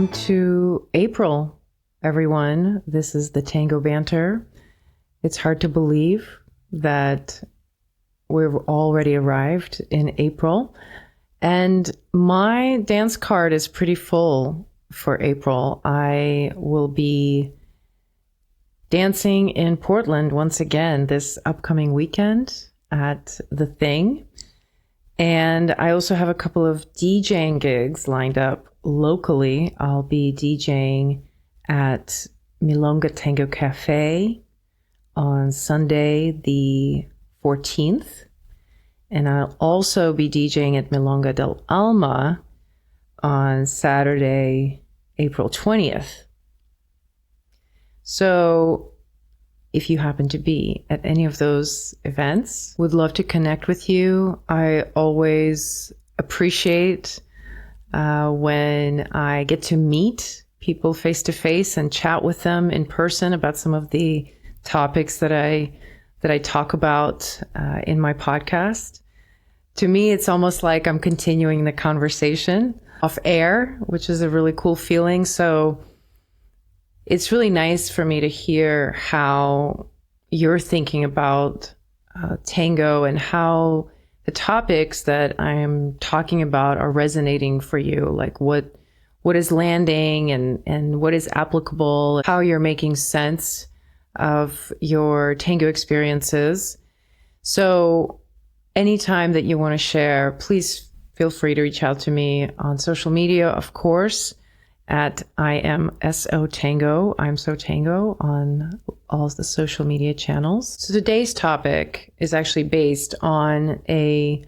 Welcome to April, everyone. This is the Tango Banter. It's hard to believe that we've already arrived in April. And my dance card is pretty full for April. I will be dancing in Portland once again this upcoming weekend at The Thing. And I also have a couple of DJing gigs lined up locally. I'll be DJing at Milonga Tango Cafe on Sunday the 14th. And I'll also be DJing at Milonga del Alma on Saturday, April 20th. So if you happen to be at any of those events, would love to connect with you. I always appreciate when I get to meet people face to face and chat with them in person about some of the topics that I talk about in my podcast. To me, it's almost like I'm continuing the conversation off air, which is a really cool feeling. So it's really nice for me to hear how you're thinking about tango and how the topics that I'm talking about are resonating for you, like what is landing and what is applicable, how you're making sense of your tango experiences. So anytime that you want to share, please feel free to reach out to me on social media, of course, at I am SO Tango. I'm So Tango on all the social media channels. So today's topic is actually based on a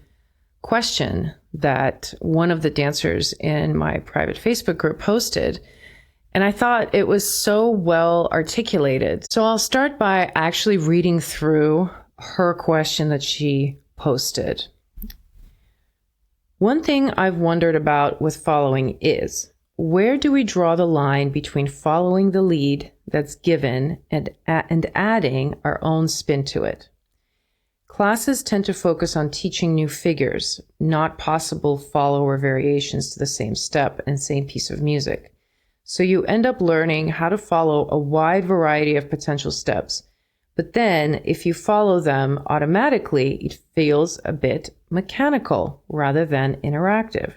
question that one of the dancers in my private Facebook group posted. And I thought it was so well articulated. So I'll start by actually reading through her question that she posted. One thing I've wondered about with following is, where do we draw the line between following the lead that's given and adding our own spin to it? Classes tend to focus on teaching new figures, not possible follower variations to the same step and same piece of music. So you end up learning how to follow a wide variety of potential steps. But then, if you follow them automatically, it feels a bit mechanical rather than interactive.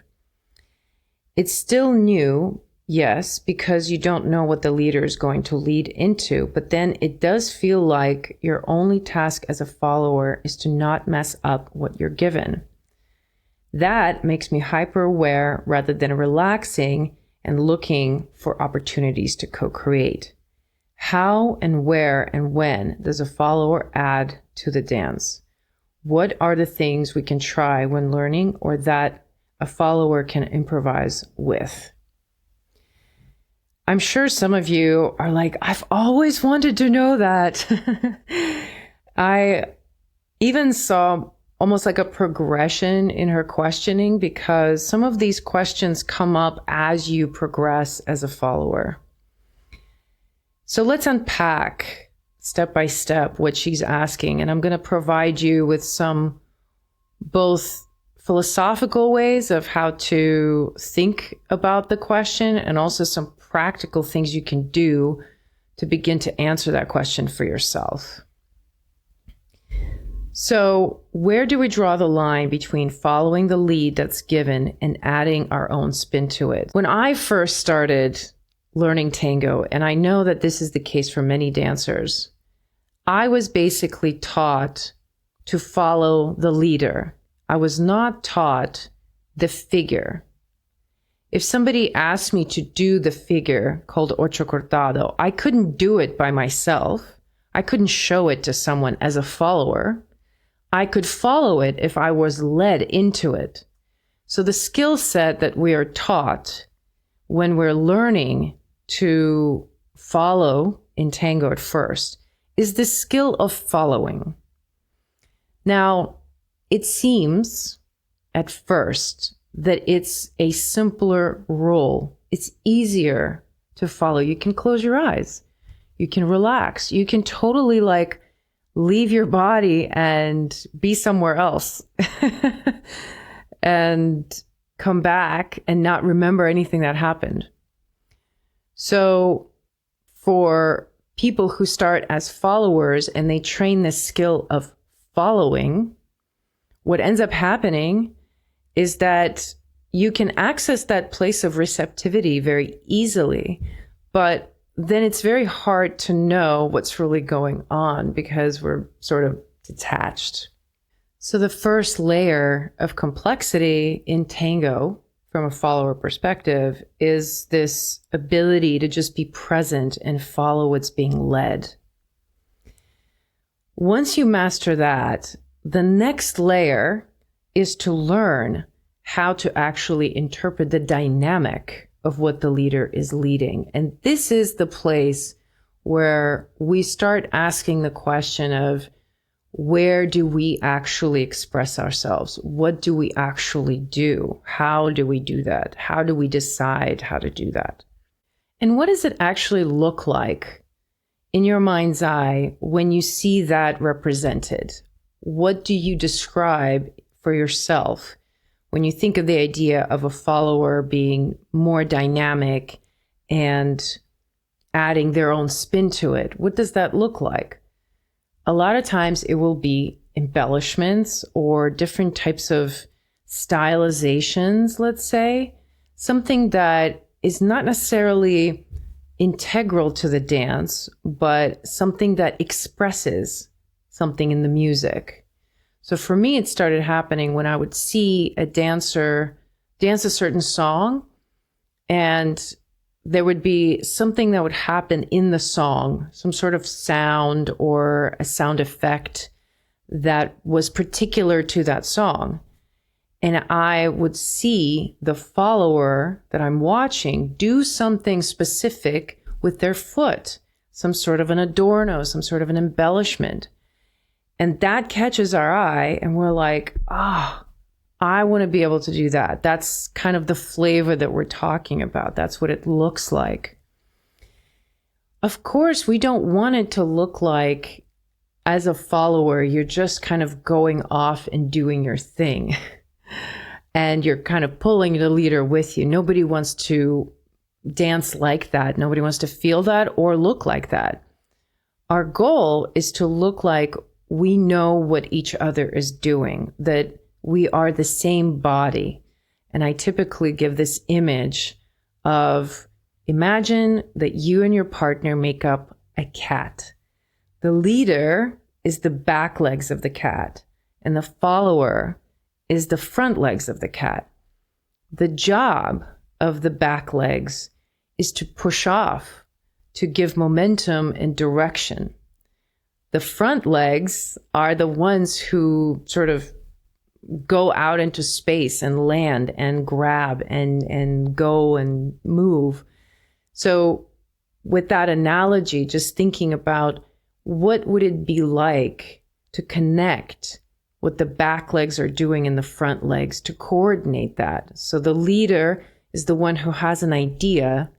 It's still new, yes, because you don't know what the leader is going to lead into, but then it does feel like your only task as a follower is to not mess up what you're given. That makes me hyper aware rather than relaxing and looking for opportunities to co-create. How and where and when does a follower add to the dance? What are the things we can try when learning or that a follower can improvise with? I'm sure some of you are like, I've always wanted to know that. I even saw almost like a progression in her questioning because some of these questions come up as you progress as a follower. So let's unpack step by step what she's asking. And I'm going to provide you with some both philosophical ways of how to think about the question and also some practical things you can do to begin to answer that question for yourself. So where do we draw the line between following the lead that's given and adding our own spin to it? When I first started learning tango, and I know that this is the case for many dancers, I was basically taught to follow the leader. I was not taught the figure. If somebody asked me to do the figure called ocho cortado, I couldn't do it by myself. I couldn't show it to someone as a follower. I could follow it if I was led into it. So the skill set that we are taught when we're learning to follow in tango at first is the skill of following. Now, it seems at first that it's a simpler role. It's easier to follow. You can close your eyes. You can relax. You can totally like leave your body and be somewhere else and come back and not remember anything that happened. So for people who start as followers and they train this skill of following, what ends up happening is that you can access that place of receptivity very easily, but then it's very hard to know what's really going on because we're sort of detached. So the first layer of complexity in tango, from a follower perspective, is this ability to just be present and follow what's being led. Once you master that, the next layer is to learn how to actually interpret the dynamic of what the leader is leading. And this is the place where we start asking the question of, where do we actually express ourselves? What do we actually do? How do we do that? How do we decide how to do that? And what does it actually look like in your mind's eye when you see that represented? What do you describe for yourself when you think of the idea of a follower being more dynamic and adding their own spin to it? What does that look like? A lot of times it will be embellishments or different types of stylizations, let's say, something that is not necessarily integral to the dance, but something that expresses something in the music. So for me, it started happening when I would see a dancer dance a certain song, and there would be something that would happen in the song, some sort of sound or a sound effect that was particular to that song. And I would see the follower that I'm watching do something specific with their foot, some sort of an adorno, some sort of an embellishment. And that catches our eye, and we're like, I want to be able to do that. That's kind of the flavor that we're talking about. That's what it looks like. Of course, we don't want it to look like, as a follower, you're just kind of going off and doing your thing. And you're kind of pulling the leader with you. Nobody wants to dance like that. Nobody wants to feel that or look like that. Our goal is to look like we know what each other is doing, that we are the same body. And I typically give this image of, imagine that you and your partner make up a cat. The leader is the back legs of the cat, and the follower is the front legs of the cat. The job of the back legs is to push off, to give momentum and direction. The front legs are the ones who sort of go out into space and land and grab and go and move. So with that analogy, just thinking about what would it be like to connect what the back legs are doing in the front legs, to coordinate that. So the leader is the one who has an idea.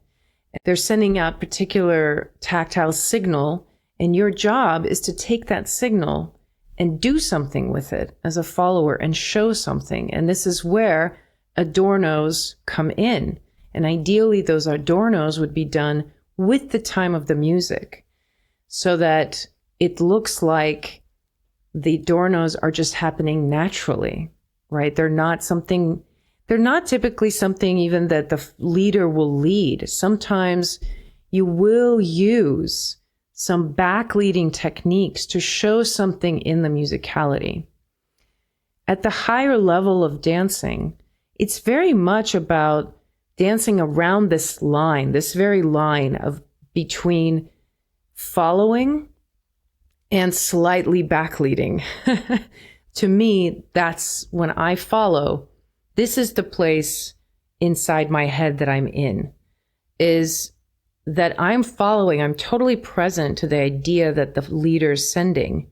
They're sending out particular tactile signal, and your job is to take that signal and do something with it as a follower and show something. And this is where adornos come in. And ideally, those adornos would be done with the time of the music so that it looks like the adornos are just happening naturally, right? They're not typically something even that the leader will lead. Sometimes you will use some back-leading techniques to show something in the musicality. At the higher level of dancing, it's very much about dancing around this line, this very line of between following and slightly back-leading. To me, that's when I follow. This is the place inside my head that I'm in, is that I'm following, I'm totally present to the idea that the leader is sending,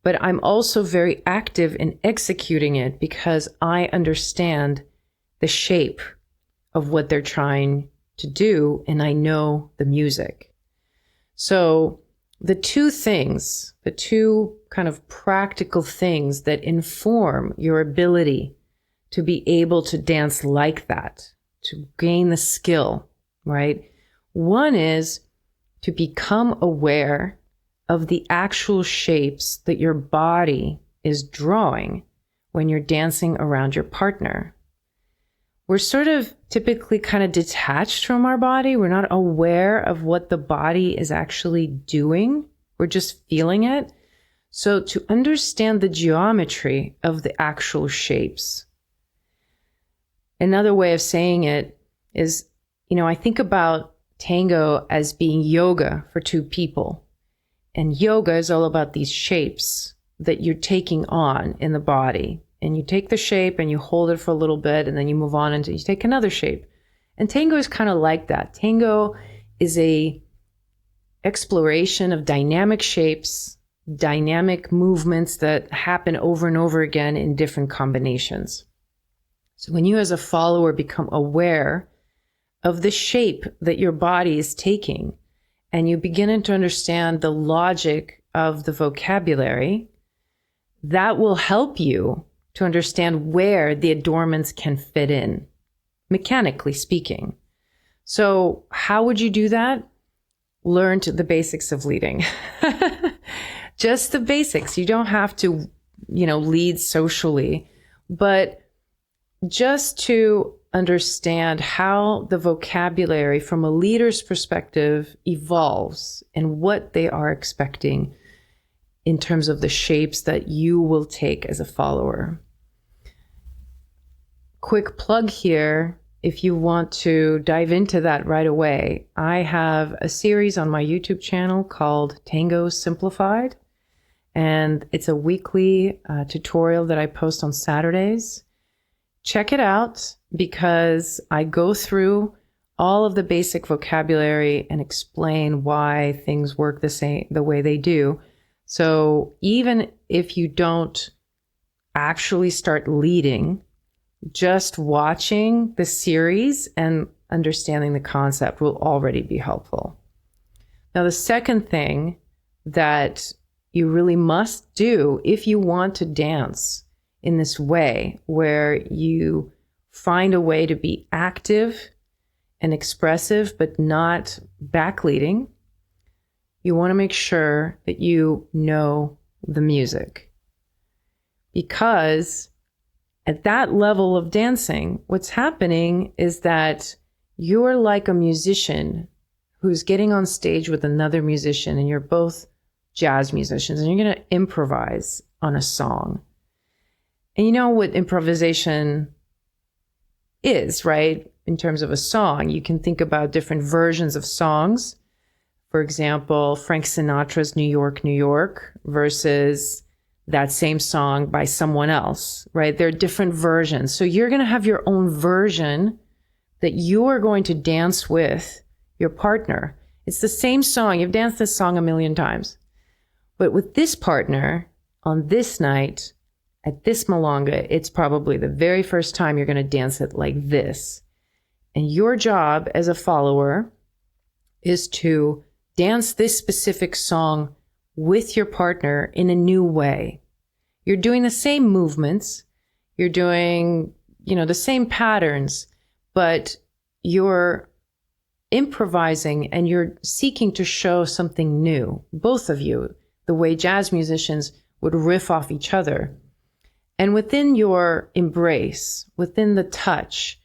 but I'm also very active in executing it because I understand the shape of what they're trying to do, and I know the music. So the two kind of practical things that inform your ability to be able to dance like that, to gain the skill, right? One is to become aware of the actual shapes that your body is drawing when you're dancing around your partner. We're sort of typically kind of detached from our body. We're not aware of what the body is actually doing. We're just feeling it. So to understand the geometry of the actual shapes. Another way of saying it is, I think about tango as being yoga for two people. And yoga is all about these shapes that you're taking on in the body. And you take the shape and you hold it for a little bit, and then you move on and you take another shape. And tango is kind of like that. Tango is a exploration of dynamic shapes, dynamic movements that happen over and over again in different combinations. So when you as a follower become aware of the shape that your body is taking, and you begin to understand the logic of the vocabulary, that will help you to understand where the adornments can fit in, mechanically speaking. So how would you do that? Learn the basics of leading. Just the basics. You don't have to, lead socially, but just to understand how the vocabulary from a leader's perspective evolves and what they are expecting in terms of the shapes that you will take as a follower. Quick plug here, if you want to dive into that right away, I have a series on my YouTube channel called Tango Simplified, and it's a weekly tutorial that I post on Saturdays. Check it out because I go through all of the basic vocabulary and explain why things work the way they do. So even if you don't actually start leading, just watching the series and understanding the concept will already be helpful. Now, the second thing that you really must do if you want to dance in this way, where you find a way to be active and expressive, but not backleading, you want to make sure that you know the music. Because at that level of dancing, what's happening is that you're like a musician who's getting on stage with another musician, and you're both jazz musicians, and you're going to improvise on a song. And you know what improvisation is, right? In terms of a song, you can think about different versions of songs. For example, Frank Sinatra's New York, New York versus that same song by someone else, right? There are different versions. So you're going to have your own version that you are going to dance with your partner. It's the same song. You've danced this song a million times. But with this partner, on this night, at this milonga, it's probably the very first time you're going to dance it like this. And your job as a follower is to dance this specific song with your partner in a new way. You're doing the same movements, you're doing, the same patterns, but you're improvising and you're seeking to show something new, both of you, the way jazz musicians would riff off each other. And within your embrace, within the touch,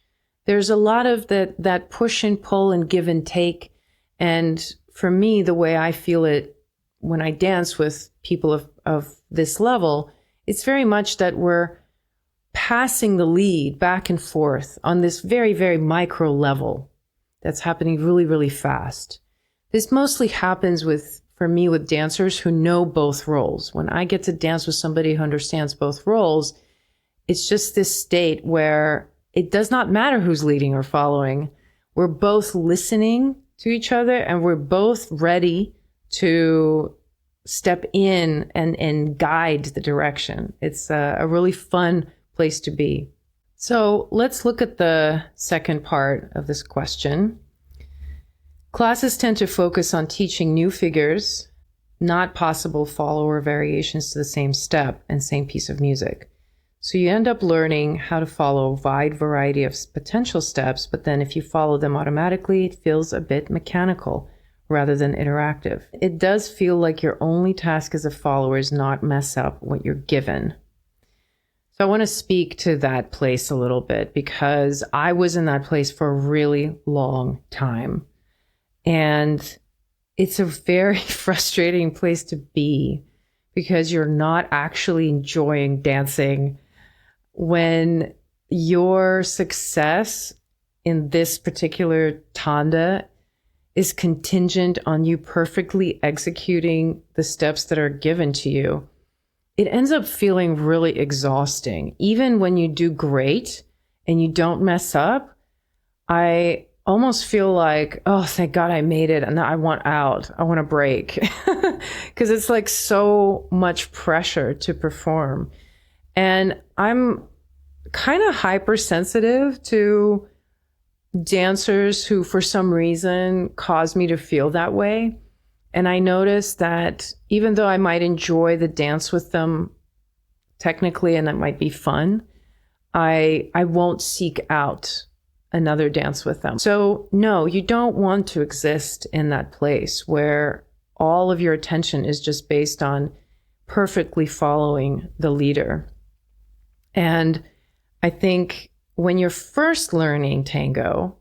there's a lot of that push and pull and give and take. And for me, the way I feel it when I dance with people of this level, it's very much that we're passing the lead back and forth on this very, very micro level that's happening really, really fast. This mostly happens for me with dancers who know both roles. When I get to dance with somebody who understands both roles, it's just this state where it does not matter who's leading or following. We're both listening to each other and we're both ready to step in and guide the direction. It's a really fun place to be. So let's look at the second part of this question. Classes tend to focus on teaching new figures, not possible follower variations to the same step and same piece of music. So you end up learning how to follow a wide variety of potential steps, but then if you follow them automatically, it feels a bit mechanical rather than interactive. It does feel like your only task as a follower is not mess up what you're given. So I want to speak to that place a little bit because I was in that place for a really long time. And it's a very frustrating place to be because you're not actually enjoying dancing when your success in this particular tanda is contingent on you perfectly executing the steps that are given to you. It ends up feeling really exhausting. Even when you do great and you don't mess up, I almost feel like, oh, thank God I made it. And I want out. I want to break. Because it's like so much pressure to perform. And I'm kind of hypersensitive to dancers who, for some reason, cause me to feel that way. And I noticed that even though I might enjoy the dance with them technically, and that might be fun, I won't seek out another dance with them. So no, you don't want to exist in that place where all of your attention is just based on perfectly following the leader. And I think when you're first learning tango,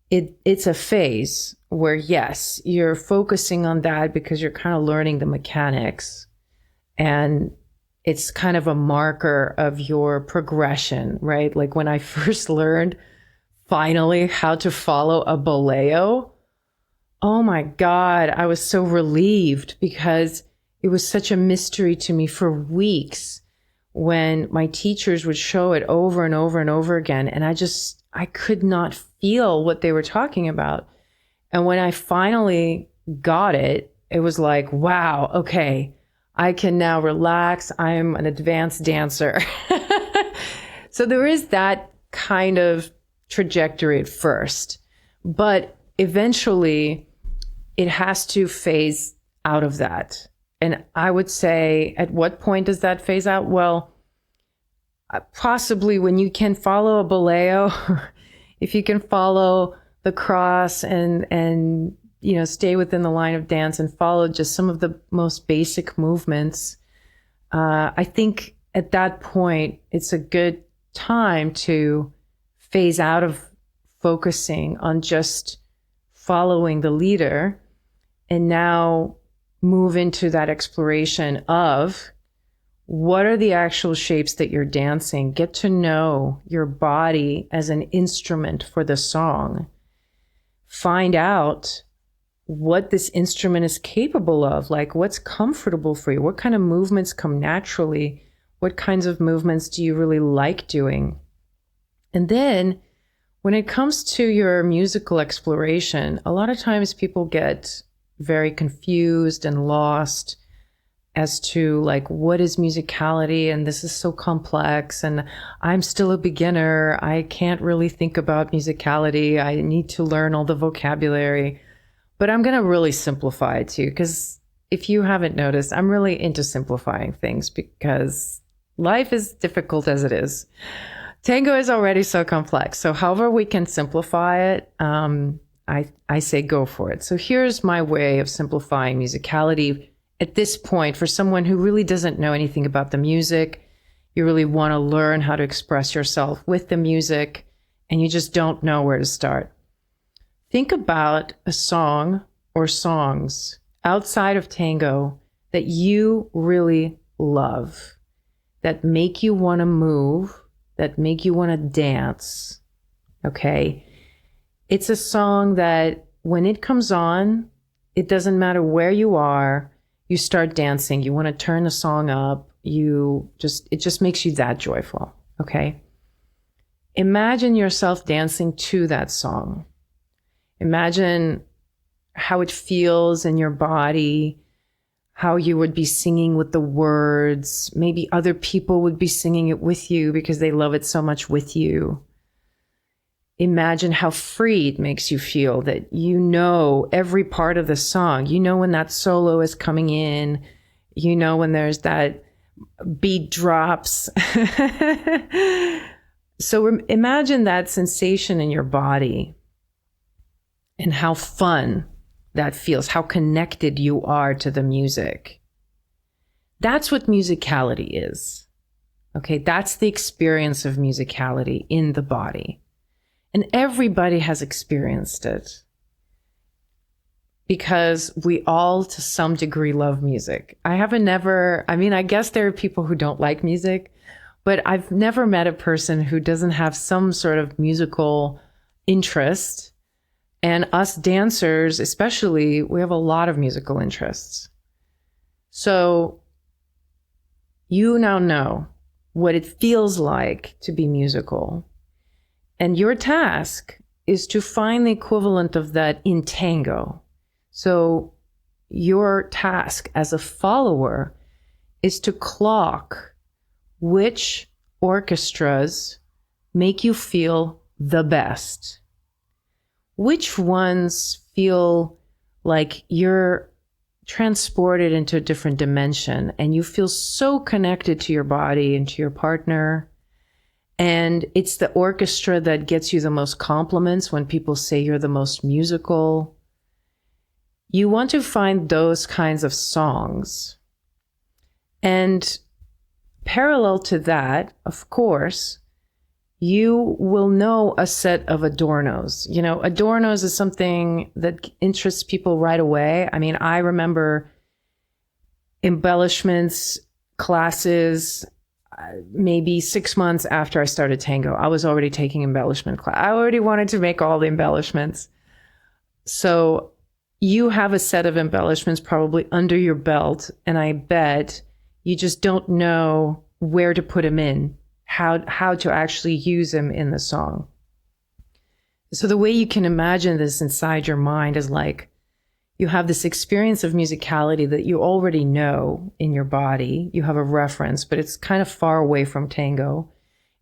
it's a phase where, yes, you're focusing on that because you're kind of learning the mechanics. And it's kind of a marker of your progression, right? Like when I first learned finally how to follow a boleo, oh my God, I was so relieved because it was such a mystery to me for weeks when my teachers would show it over and over and over again. And I could not feel what they were talking about. And when I finally got it, it was like, wow, okay, I can now relax. I'm an advanced dancer. So there is that kind of trajectory at first, but eventually it has to phase out of that. And I would say, at what point does that phase out? Well, possibly when you can follow a boleo, if you can follow the cross and stay within the line of dance and follow just some of the most basic movements. I think at that point, it's a good time to phase out of focusing on just following the leader and now move into that exploration of what are the actual shapes that you're dancing. Get to know your body as an instrument for the song. Find out what this instrument is capable of, like what's comfortable for you, what kind of movements come naturally, what kinds of movements do you really like doing. And then when it comes to your musical exploration, a lot of times people get very confused and lost as to like, what is musicality? And this is so complex and I'm still a beginner. I can't really think about musicality. I need to learn all the vocabulary. But I'm going to really simplify it to you because if you haven't noticed, I'm really into simplifying things because life is difficult as it is. Tango is already so complex. So however we can simplify it, I say go for it. So here's my way of simplifying musicality at this point for someone who really doesn't know anything about the music. You really want to learn how to express yourself with the music and you just don't know where to start. Think about a song or songs outside of tango that you really love, that make you want to move, that make you want to dance, okay? It's a song that when it comes on, it doesn't matter where you are, you start dancing, you want to turn the song up, it just makes you that joyful, okay? Imagine yourself dancing to that song. Imagine how it feels in your body, how you would be singing with the words. Maybe other people would be singing it with you because they love it so much with you. Imagine how free it makes you feel, that you know every part of the song. You know when that solo is coming in. You know when there's that beat drops. So imagine that sensation in your body and how fun that feels, how connected you are to the music. That's what musicality is. Okay, that's the experience of musicality in the body. And everybody has experienced it because we all, to some degree, love music. I guess there are people who don't like music, but I've never met a person who doesn't have some sort of musical interest. And us dancers, especially, we have a lot of musical interests. So you now know what it feels like to be musical. And your task is to find the equivalent of that in tango. So your task as a follower is to clock which orchestras make you feel the best. Which ones feel like you're transported into a different dimension and you feel so connected to your body and to your partner. And it's the orchestra that gets you the most compliments when people say you're the most musical. You want to find those kinds of songs. And parallel to that, of course, you will know a set of adornos. You know, adornos is something that interests people right away. I mean, I remember embellishments classes maybe 6 months after I started tango. I was already taking embellishment class. I already wanted to make all the embellishments. So you have a set of embellishments probably under your belt, and I bet you just don't know where to put them in, how to actually use them in the song. So the way you can imagine this inside your mind is like you have this experience of musicality that you already know in your body. You have a reference, but it's kind of far away from tango.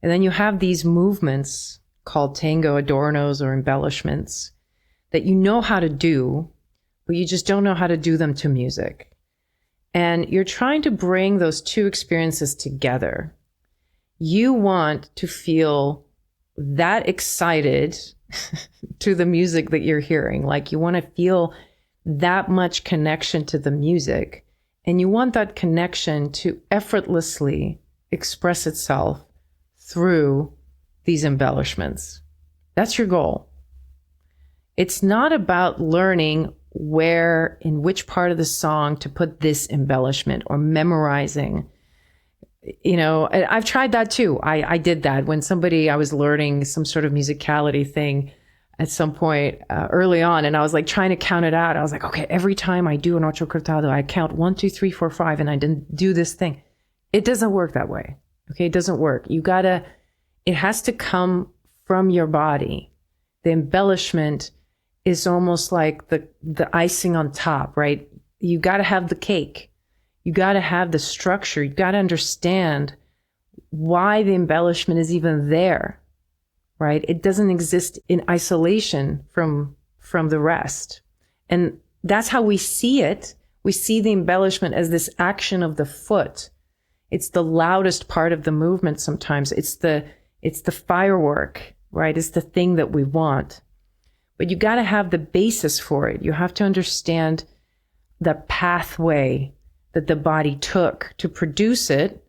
And then you have these movements called tango adornos or embellishments that you know how to do, but you just don't know how to do them to music. And you're trying to bring those two experiences together. You want to feel that excited to the music that you're hearing. Like you want to feel that much connection to the music. And you want that connection to effortlessly express itself through these embellishments. That's your goal. It's not about learning where, in which part of the song to put this embellishment or memorizing. You know, I've tried that too. I did that when I was learning some sort of musicality thing at some point early on, and I was like trying to count it out. I was like, okay, every time I do an ocho cortado, I count 1, 2, 3, 4, 5, and I didn't do this thing. It doesn't work that way. Okay, it doesn't work. It has to come from your body. The embellishment is almost like the icing on top, right? You got to have the cake. You got to have the structure. You got to understand why the embellishment is even there, right? It doesn't exist in isolation from the rest. And that's how we see it. We see the embellishment as this action of the foot. It's the loudest part of the movement sometimes. It's the firework, right? It's the thing that we want. But you got to have the basis for it. You have to understand the pathway that the body took to produce it,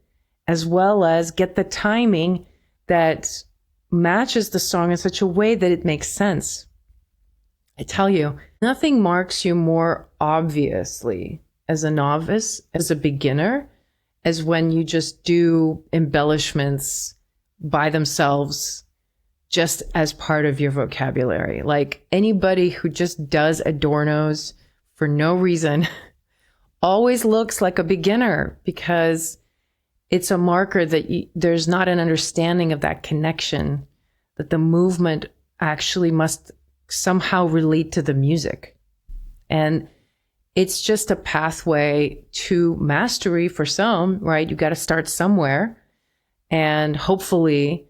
as well as get the timing that matches the song in such a way that it makes sense. I tell you, nothing marks you more obviously as a novice, as a beginner, as when you just do embellishments by themselves just as part of your vocabulary. Like anybody who just does adornos for no reason always looks like a beginner, because it's a marker that there's not an understanding of that connection, that the movement actually must somehow relate to the music. And it's just a pathway to mastery for some, right? You got to start somewhere. And hopefully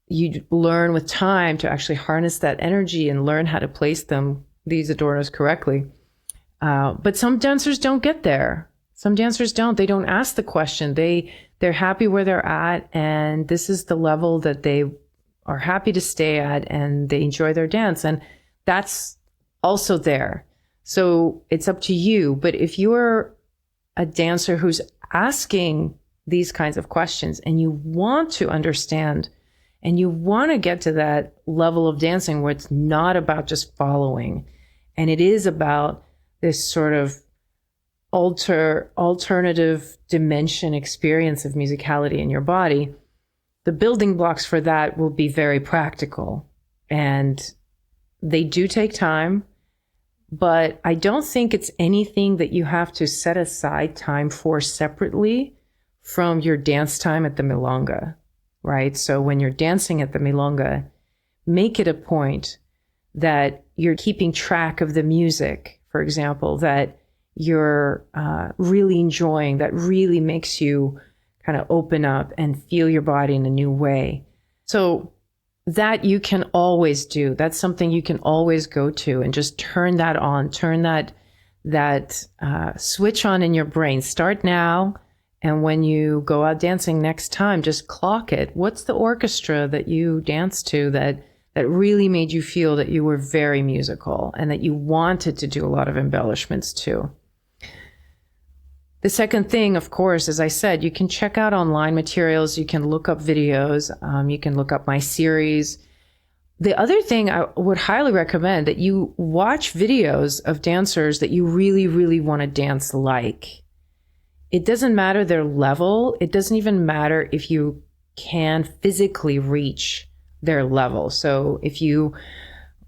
you learn with time to actually harness that energy and learn how to place these adornos correctly. But some dancers don't get there. Some dancers don't. They don't ask the question. They're happy where they're at, and this is the level that they are happy to stay at, and they enjoy their dance. And that's also there. So it's up to you. But if you're a dancer who's asking these kinds of questions and you want to understand and you want to get to that level of dancing where it's not about just following, and it is about this sort of alternative dimension experience of musicality in your body, the building blocks for that will be very practical. And they do take time, but I don't think it's anything that you have to set aside time for separately from your dance time at the milonga, right? So when you're dancing at the milonga, make it a point that you're keeping track of the music, for example, that you're really enjoying, that really makes you kind of open up and feel your body in a new way. So that you can always do. That's something you can always go to and just turn that on, turn that switch on in your brain. Start now. And when you go out dancing next time, just clock it. What's the orchestra that you danced to that really made you feel that you were very musical and that you wanted to do a lot of embellishments too? The second thing, of course, as I said, you can check out online materials. You can look up videos. You can look up my series. The other thing I would highly recommend that you watch videos of dancers that you really, really want to dance like. It doesn't matter their level. It doesn't even matter if you can physically reach their level. So if you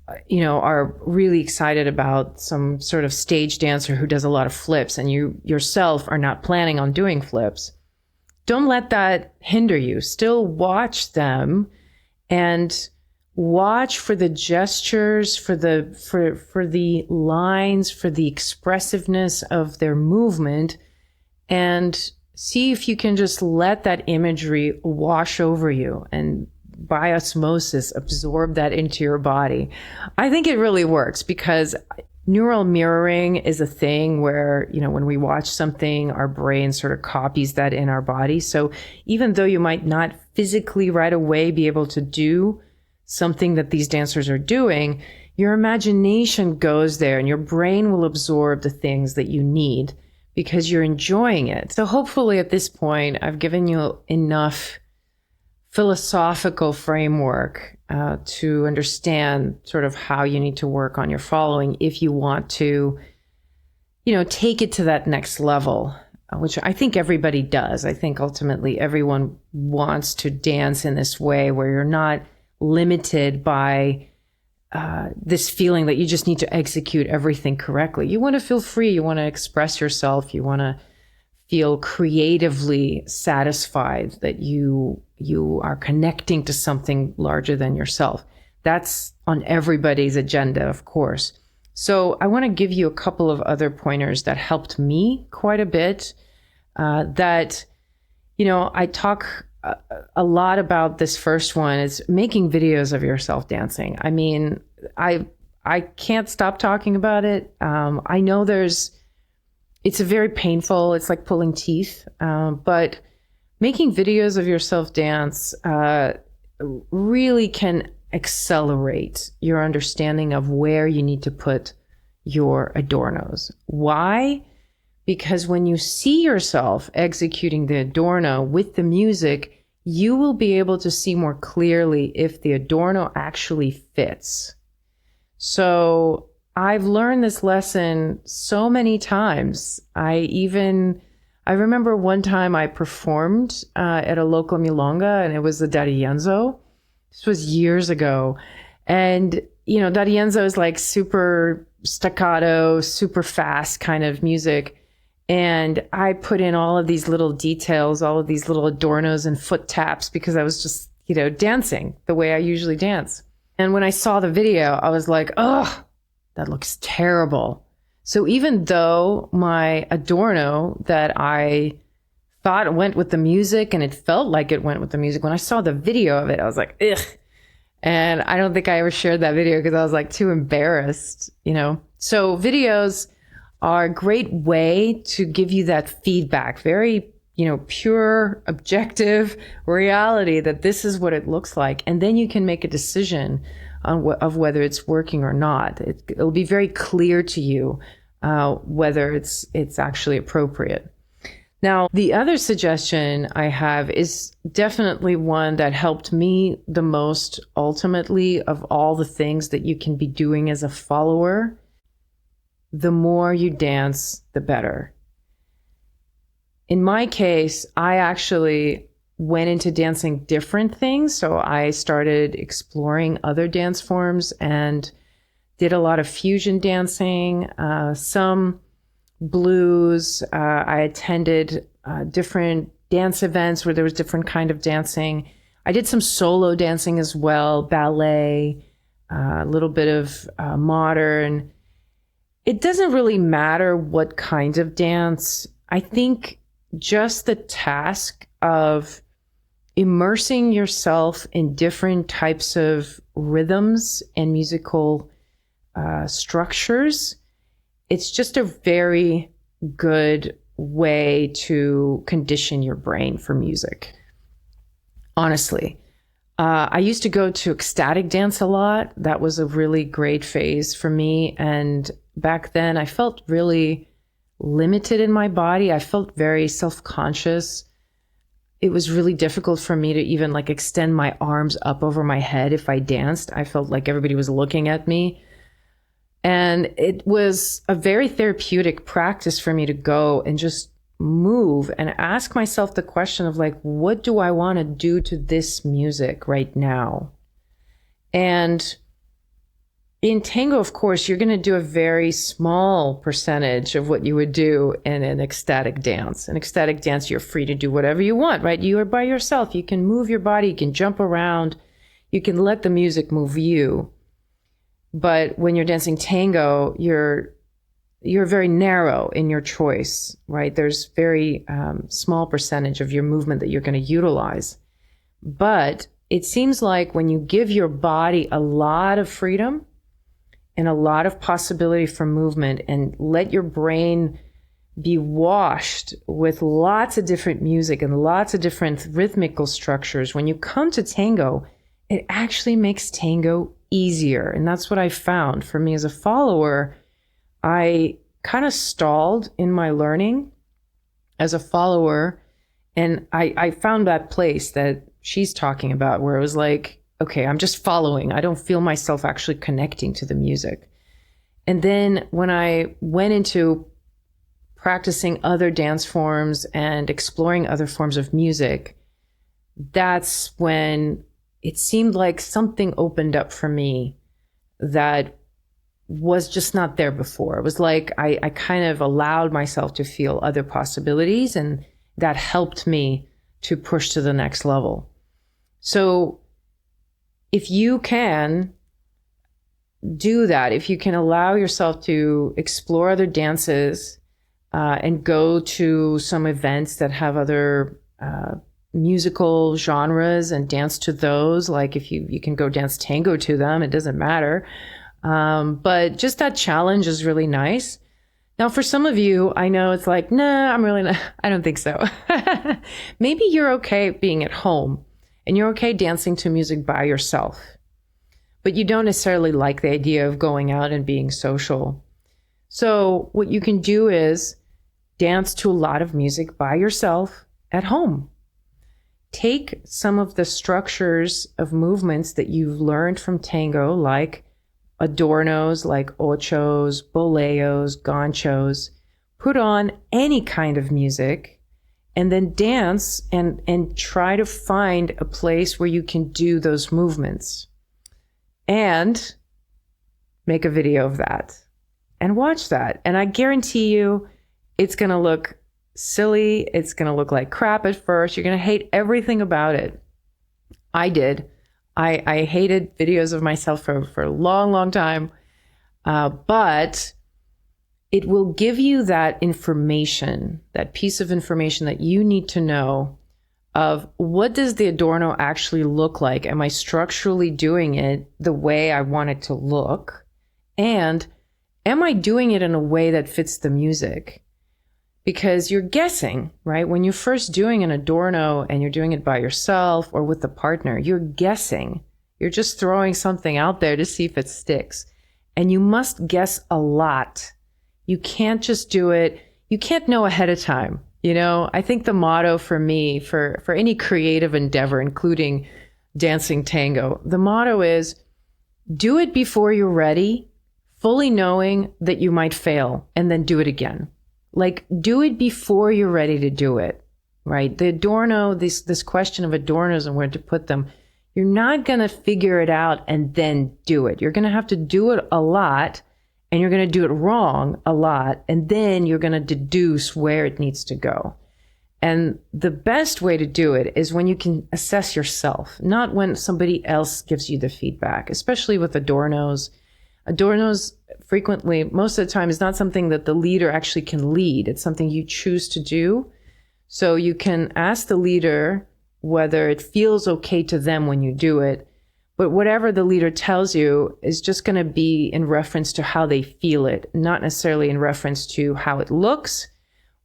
are really excited about some sort of stage dancer who does a lot of flips and you yourself are not planning on doing flips, don't let that hinder you. Still watch them and watch for the gestures, for the lines, for the expressiveness of their movement, and see if you can just let that imagery wash over you and by osmosis absorb that into your body. I think it really works because neural mirroring is a thing where, when we watch something, our brain sort of copies that in our body. So even though you might not physically right away be able to do something that these dancers are doing, your imagination goes there and your brain will absorb the things that you need because you're enjoying it. So hopefully at this point, I've given you enough philosophical framework to understand sort of how you need to work on your following if you want to, take it to that next level, which I think everybody does. I think ultimately everyone wants to dance in this way where you're not limited by this feeling that you just need to execute everything correctly. You want to feel free. You want to express yourself. You want to feel creatively satisfied that you are connecting to something larger than yourself. That's on everybody's agenda, of course. So I want to give you a couple of other pointers that helped me quite a bit. I talk a lot about this first one is making videos of yourself dancing. I mean, I can't stop talking about it. I know it's very painful. It's like pulling teeth. But making videos of yourself dance really can accelerate your understanding of where you need to put your adornos. Why? Because when you see yourself executing the adorno with the music, you will be able to see more clearly if the adorno actually fits. So I've learned this lesson so many times. I remember one time I performed at a local milonga, and it was the D'Arienzo. This was years ago. And, D'Arienzo is like super staccato, super fast kind of music. And I put in all of these little details, all of these little adornos and foot taps because I was just, dancing the way I usually dance. And when I saw the video, I was like, oh, that looks terrible. So even though my adorno that I thought went with the music and it felt like it went with the music, when I saw the video of it, I was like, ugh. And I don't think I ever shared that video because I was like too embarrassed, So videos are a great way to give you that feedback, very, pure, objective reality that this is what it looks like. And then you can make a decision of whether it's working or not. It'll be very clear to you whether it's actually appropriate. Now, the other suggestion I have is definitely one that helped me the most ultimately of all the things that you can be doing as a follower. The more you dance, the better. In my case, I actually went into dancing different things. So I started exploring other dance forms and did a lot of fusion dancing, some blues. I attended different dance events where there was different kind of dancing. I did some solo dancing as well, ballet, a little bit of modern. It doesn't really matter what kind of dance. I think just the task of immersing yourself in different types of rhythms and musical structures, it's just a very good way to condition your brain for music. Honestly, I used to go to ecstatic dance a lot. That was a really great phase for me. And back then I felt really limited in my body. I felt very self-conscious. It was really difficult for me to even extend my arms up over my head if I danced. I felt like everybody was looking at me. And it was a very therapeutic practice for me to go and just move and ask myself the question of what do I want to do to this music right now? And in tango, of course, you're going to do a very small percentage of what you would do in an ecstatic dance. In ecstatic dance, you're free to do whatever you want, right? You are by yourself. You can move your body. You can jump around. You can let the music move you. But when you're dancing tango, you're very narrow in your choice, right? There's very small percentage of your movement that you're going to utilize. But it seems like when you give your body a lot of freedom and a lot of possibility for movement and let your brain be washed with lots of different music and lots of different rhythmical structures, when you come to tango, it actually makes tango easier. And that's what I found for me as a follower. I kind of stalled in my learning as a follower. And I found that place that she's talking about where it was okay, I'm just following. I don't feel myself actually connecting to the music. And then when I went into practicing other dance forms and exploring other forms of music, that's when it seemed like something opened up for me that was just not there before. It was like I kind of allowed myself to feel other possibilities, and that helped me to push to the next level. So if you can do that, if you can allow yourself to explore other dances and go to some events that have other musical genres and dance to those, if you can go dance tango to them, it doesn't matter. But just that challenge is really nice. Now, for some of you, I know it's nah, I'm really not, I don't think so. Maybe you're okay being at home and you're okay dancing to music by yourself, but you don't necessarily like the idea of going out and being social. So what you can do is dance to a lot of music by yourself at home. Take some of the structures of movements that you've learned from tango, like adornos, like ochos, boleos, ganchos. Put on any kind of music and then dance and try to find a place where you can do those movements. And make a video of that and watch that. And I guarantee you it's going to look silly. It's going to look like crap at first. You're going to hate everything about it. I did. I hated videos of myself for a long, long time. But it will give you that information, that piece of information that you need to know of what does the adorno actually look like? Am I structurally doing it the way I want it to look? And am I doing it in a way that fits the music? Because you're guessing, right? When you're first doing an adorno and you're doing it by yourself or with a partner, you're guessing. You're just throwing something out there to see if it sticks. And you must guess a lot. You can't just do it. You can't know ahead of time. I think the motto for me, for any creative endeavor, including dancing tango, the motto is do it before you're ready, fully knowing that you might fail, and then do it again. Like, do it before you're ready to do it, right? The adorno, this question of adornos and where to put them, you're not going to figure it out and then do it. You're going to have to do it a lot, and you're going to do it wrong a lot, and then you're going to deduce where it needs to go. And the best way to do it is when you can assess yourself, not when somebody else gives you the feedback, especially with adornos. Adornos frequently, most of the time, is not something that the leader actually can lead. It's something you choose to do. So you can ask the leader whether it feels okay to them when you do it. But whatever the leader tells you is just going to be in reference to how they feel it, not necessarily in reference to how it looks,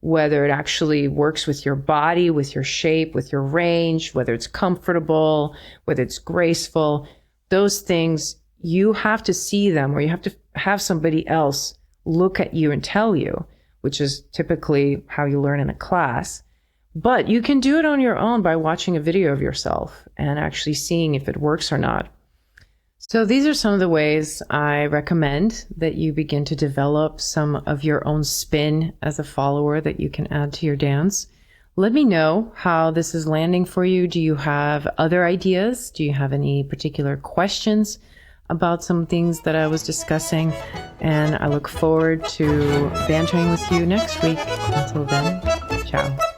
whether it actually works with your body, with your shape, with your range, whether it's comfortable, whether it's graceful. Those things, you have to see them, or you have to have somebody else look at you and tell you, which is typically how you learn in a class. But you can do it on your own by watching a video of yourself and actually seeing if it works or not. So these are some of the ways I recommend that you begin to develop some of your own spin as a follower that you can add to your dance. Let me know how this is landing for you. Do you have other ideas? Do you have any particular questions about some things that I was discussing? And I look forward to bantering with you next week. Until then, ciao.